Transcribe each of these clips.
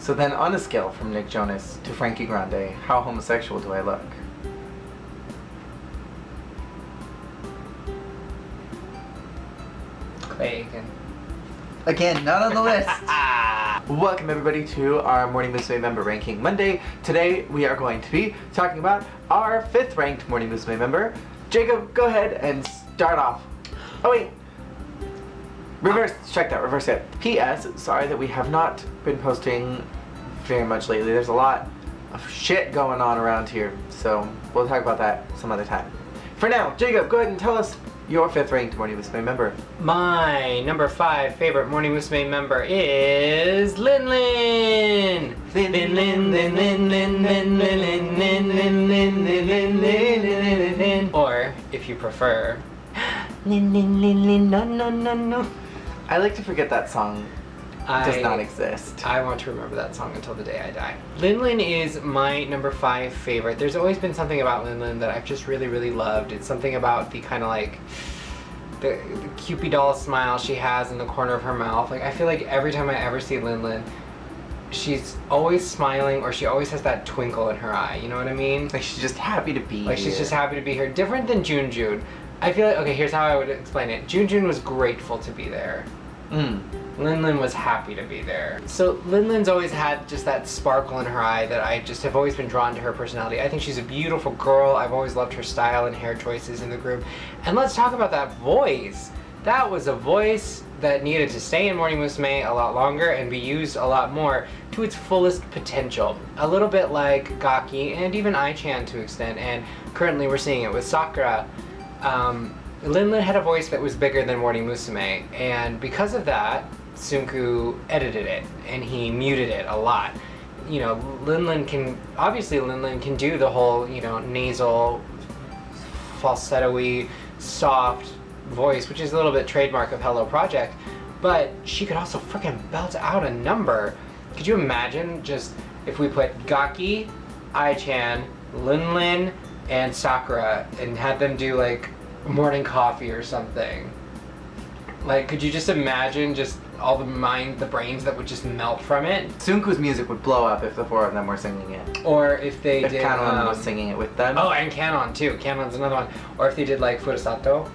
So then on a scale from Nick Jonas to Frankie Grande, how homosexual do I look? Clay again. Again, not on the list. Welcome everybody to our Morning Musume member ranking Monday. Today we are going to be talking about our 5th ranked Morning Musume member. Jacob, go ahead and start off. Oh wait. Reverse, check that, reverse it. P.S. Sorry that we have not been posting very much lately. There's a lot of shit going on around here, so we'll talk about that some other time. For now, Jacob, go ahead and tell us your 5th ranked Morning Musume member. My number 5 favorite Morning Musume member is Lin Lin. Lin Lin Lin Lin Lin Lin Lin Lin Lin Lin Lin Lin Lin Lin. Or, if you prefer, Lin Lin Lin Lin no no no no. I like to forget that song does not exist. I want to remember that song until the day I die. Lin Lin is my number 5 favorite. There's always been something about Lin Lin that I've just really loved. It's something about the kind of like the Cupid doll smile she has in the corner of her mouth. Like I feel like every time I ever see Lin Lin, she's always smiling or she always has that twinkle in her eye. You know what I mean? Like she's just happy to be here. Like she's just happy to be here. Different than Jun Jun. I feel like, okay, here's how I would explain it. Jun Jun was grateful to be there. Lin Lin was happy to be there. So Lin Lin's always had just that sparkle in her eye that I just have always been drawn to her personality. I think she's a beautiful girl. I've always loved her style and hair choices in the group. And let's talk about that voice. That was a voice that needed to stay in Morning Musume a lot longer and be used a lot more to its fullest potential. A little bit like Gaki and even Ai-chan to an extent, and currently we're seeing it with Sakura. Lin Lin had a voice that was bigger than Morning Musume, and because of that, Sunku edited it and he muted it a lot. You know, Lin Lin can do the whole, you know, nasal, falsetto-y, soft voice, which is a little bit trademark of Hello Project, but she could also freaking belt out a number. Could you imagine just if we put Gaki, Ai-chan, Lin Lin, and Sakura and had them do like morning coffee or something? Like, could you just imagine just all the brains that would just melt from it? Sunku's music would blow up if the 4 of them were singing it. Or if they did... Canon was singing it with them. Oh, and Canon too. Canon's another one. Or if they did like Furusato.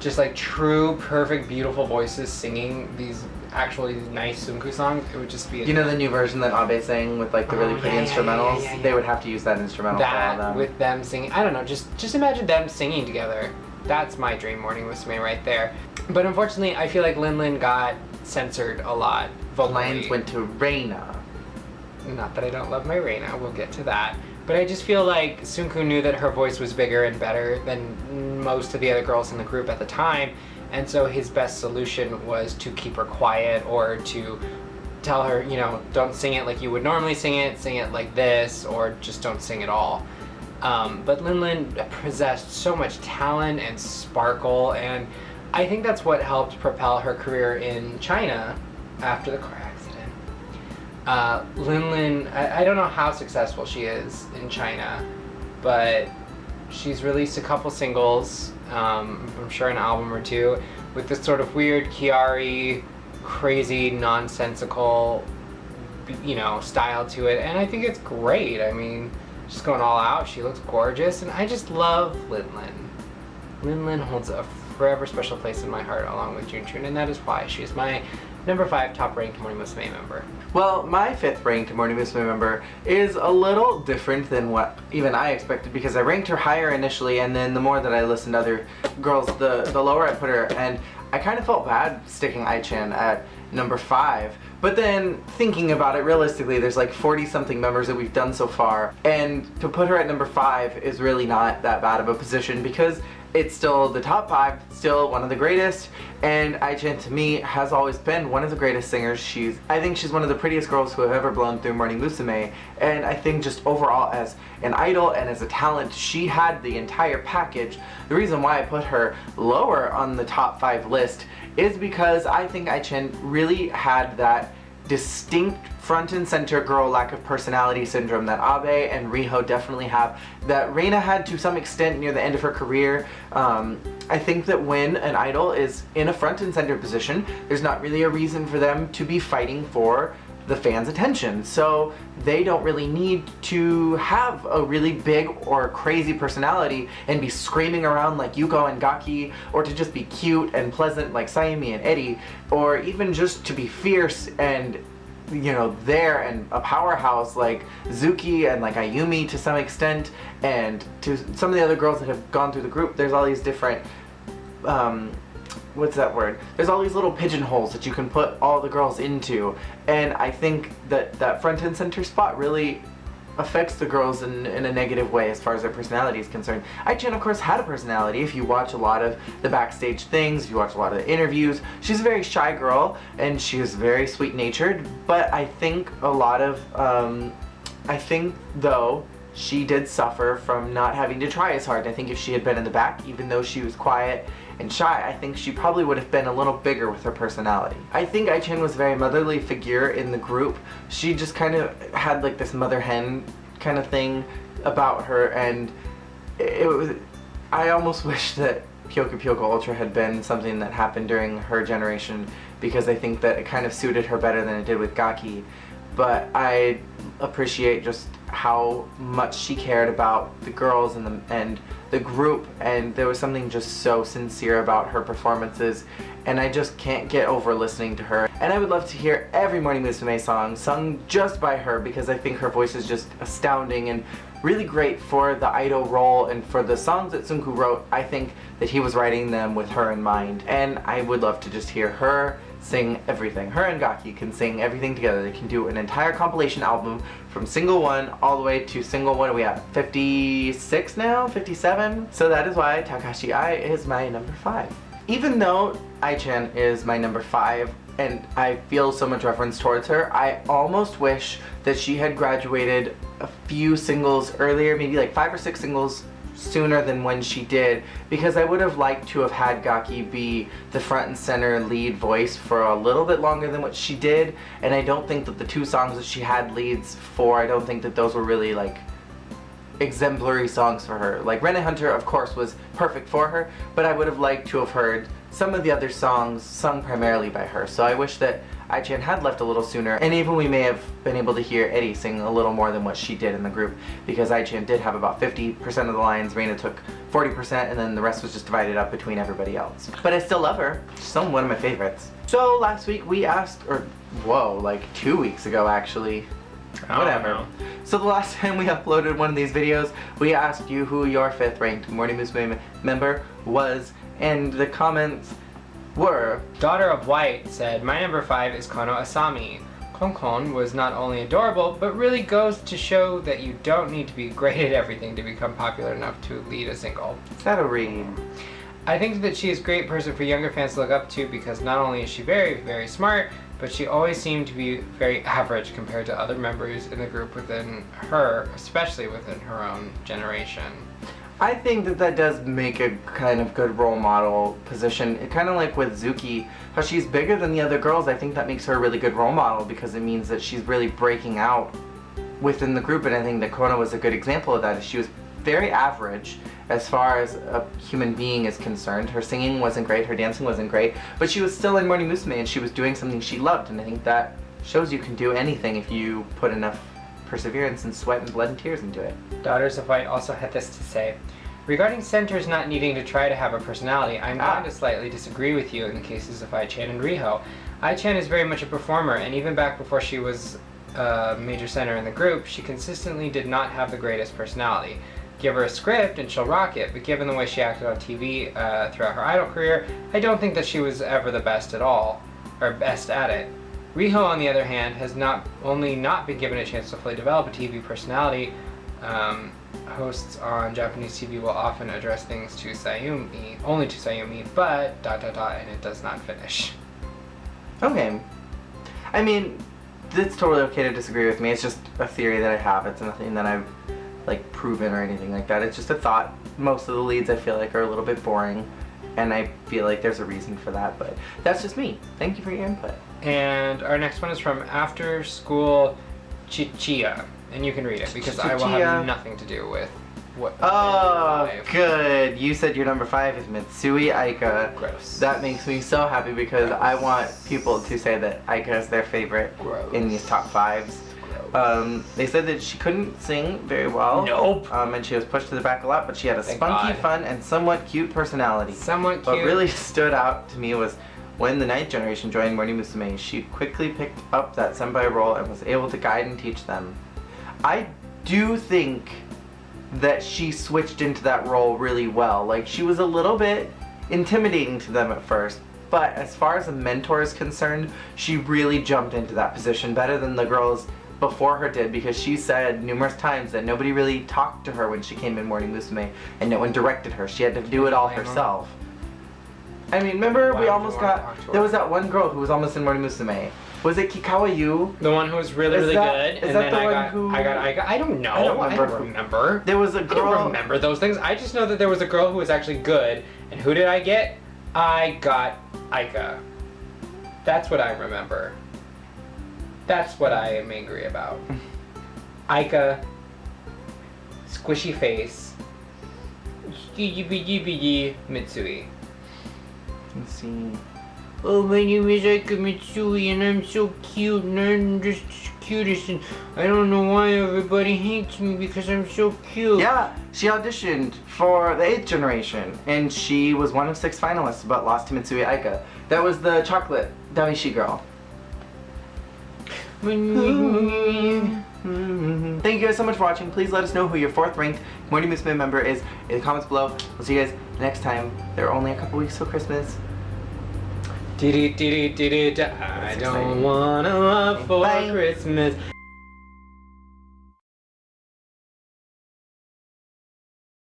Just like true, perfect, beautiful voices singing these actually nice Sunku songs. It would just be... You know the new version that Abe sang with like the really pretty instrumentals? Yeah. They would have to use that instrumental for all of them. With them singing. I don't know, just imagine them singing together. That's my dream Morning Musume right there. But unfortunately, I feel like Lin Lin got censored a lot vocally. Lines went to Reina. Not that I don't love my Reina, we'll get to that. But I just feel like Sunku knew that her voice was bigger and better than most of the other girls in the group at the time, and so his best solution was to keep her quiet or to tell her, you know, don't sing it like you would normally sing it like this, or just don't sing at all. But Lin Lin possessed so much talent and sparkle, and I think that's what helped propel her career in China after the car accident. Lin Lin, I don't know how successful she is in China, but she's released a couple singles, I'm sure an album or two, with this sort of weird Chiari, crazy, nonsensical, you know, style to it, and I think it's great. I mean, she's going all out, she looks gorgeous, and I just love Lin Lin. Lin Lin holds a forever special place in my heart along with Jun Jun, and that is why she is my number 5 top ranked Morning Musume member. Well, my 5th ranked Morning Musume member is a little different than what even I expected, because I ranked her higher initially, and then the more that I listened to other girls, the lower I put her, and I kind of felt bad sticking Ai-chan at number 5. But then thinking about it realistically, there's like 40 something members that we've done so far, and to put her at number 5 is really not that bad of a position, because it's still the top 5, still one of the greatest, and Ai-chan to me has always been one of the greatest singers. I think she's one of the prettiest girls who have ever blown through Morning Musume, and I think just overall as an idol and as a talent, she had the entire package. The reason why I put her lower on the top 5 list is because I think Ai-chan really had that distinct front and center girl lack of personality syndrome that Abe and Riho definitely have, that Reina had to some extent near the end of her career. I think that when an idol is in a front and center position, there's not really a reason for them to be fighting for the fans' attention. So they don't really need to have a really big or crazy personality and be screaming around like Yuko and Gaki, or to just be cute and pleasant like Sayumi and Eddie, or even just to be fierce and, you know, there and a powerhouse like Zuki and like Ayumi to some extent, and to some of the other girls that have gone through the group. There's all these different what's that word? There's all these little pigeonholes that you can put all the girls into, and I think that that front and center spot really affects the girls in a negative way as far as their personality is concerned. Ai-chan, of course, had a personality. If you watch a lot of the backstage things, if you watch a lot of the interviews, she's a very shy girl, and she is very sweet-natured, but I think a lot of, though, she did suffer from not having to try as hard. I think if she had been in the back, even though she was quiet and shy, I think she probably would have been a little bigger with her personality. I think Ai-chan was a very motherly figure in the group. She just kind of had like this mother hen kind of thing about her, and it was, I almost wish that Pyoku Pyoku Ultra had been something that happened during her generation, because I think that it kind of suited her better than it did with Gaki. But I appreciate just how much she cared about the girls and the group, and there was something just so sincere about her performances, and I just can't get over listening to her. And I would love to hear every Morning Musume song sung just by her, because I think her voice is just astounding and really great for the idol role, and for the songs that Tsunku wrote, I think that he was writing them with her in mind. And I would love to just hear her sing everything. Her and Gaki can sing everything together. They can do an entire compilation album from single 1 all the way to single, what are we at, 56 now? 57? So that is why Takahashi Ai is my number 5. Even though Ai-chan is my number 5, and I feel so much reference towards her, I almost wish that she had graduated a few singles earlier, maybe like 5 or 6 singles sooner than when she did, because I would have liked to have had Gaki be the front and center lead voice for a little bit longer than what she did, and I don't think that the 2 songs that she had leads for, I don't think that those were really like exemplary songs for her. Like Ren and Hunter, of course, was perfect for her, but I would have liked to have heard some of the other songs sung primarily by her. So I wish that Ai-chan had left a little sooner, and even we may have been able to hear Eddie sing a little more than what she did in the group, because Ai-chan did have about 50% of the lines, Reina took 40%, and then the rest was just divided up between everybody else. But I still love her. She's still one of my favorites. So last week we asked, or whoa, like 2 weeks ago actually, whatever. So the last time we uploaded one of these videos, we asked you who your 5th ranked Morning Musume member was, and the comments were... Daughter of White said, my number 5 is Kono Asami. Konkon was not only adorable, but really goes to show that you don't need to be great at everything to become popular enough to lead a single. Is that a read? I think that she is a great person for younger fans to look up to, because not only is she very, very smart, but she always seemed to be very average compared to other members in the group within her, especially within her own generation. I think that that does make a kind of good role model position. Kind of like with Zuki, how she's bigger than the other girls. I think that makes her a really good role model, because it means that she's really breaking out within the group, and I think that Kono was a good example of that. She was very average as far as a human being is concerned. Her singing wasn't great, her dancing wasn't great, but she was still in Morning Musume, and she was doing something she loved, and I think that shows you can do anything if you put enough perseverance and sweat and blood and tears into it. Daughters of White also had this to say. Regarding centers not needing to try to have a personality, I'm going to slightly disagree with you in the cases of Ai-chan and Riho. Ai-chan is very much a performer, and even back before she was a major center in the group, she consistently did not have the greatest personality. Give her a script and she'll rock it, but given the way she acted on TV throughout her idol career, I don't think that she was ever the best at all, or best at it. Riho, on the other hand, has not only not been given a chance to fully develop a TV personality. Hosts on Japanese TV will often address things to Sayumi, only to Sayumi, but ... and it does not finish. Okay. I mean, it's totally okay to disagree with me. It's just a theory that I have. It's nothing that I've like proven or anything like that. It's just a thought. Most of the leads I feel like are a little bit boring, and I feel like there's a reason for that, but that's just me. Thank you for your input. And our next one is from After School Chichia, and you can read it because I will have nothing to do with what. Oh, Life. good. You said your number 5 is Mitsui Aika. Gross. That makes me so happy because Gross. I want people to say that Aika is their favorite Gross. in these top 5s. They said that she couldn't sing very well. Nope. And she was pushed to the back a lot, but she had a Thank spunky, God. fun, and somewhat cute personality. Somewhat What cute. really stood out to me was when the 9th generation joined Morning Musume, she quickly picked up that senpai role and was able to guide and teach them. I do think that she switched into that role really well. Like, she was a little bit intimidating to them at first, but as far as a mentor is concerned, she really jumped into that position better than the girls before her did, because she said numerous times that nobody really talked to her when she came in Morning Musume and no one directed her. She had to do it all herself. I mean, remember Why we would almost you wanna got, talk to her? there was that one girl who was almost in Morning Musume. Was it Kikawa Yu? The one who was really, Is really that- good, is and that then the I one got, who- I don't know. I don't I don't remember. There was a I girl. don't remember those things. I just know that there was a girl who was actually good, and who did I get? I got Aika. That's what I remember. That's what I am angry about. Aika, squishy face, Mitsui. Let's see. Oh, my name is Aika Mitsui, and I'm so cute, and I'm just the cutest, and I don't know why everybody hates me because I'm so cute. Yeah, she auditioned for the 8th generation, and she was one of 6 finalists, but lost to Mitsui Aika. That was the chocolate Daishi girl. Thank you guys so much for watching. Please let us know who your 4th ranked Morning Musume member is in the comments below. We'll see you guys next time. There are only a couple weeks till Christmas. I don't wanna love for Bye. Christmas.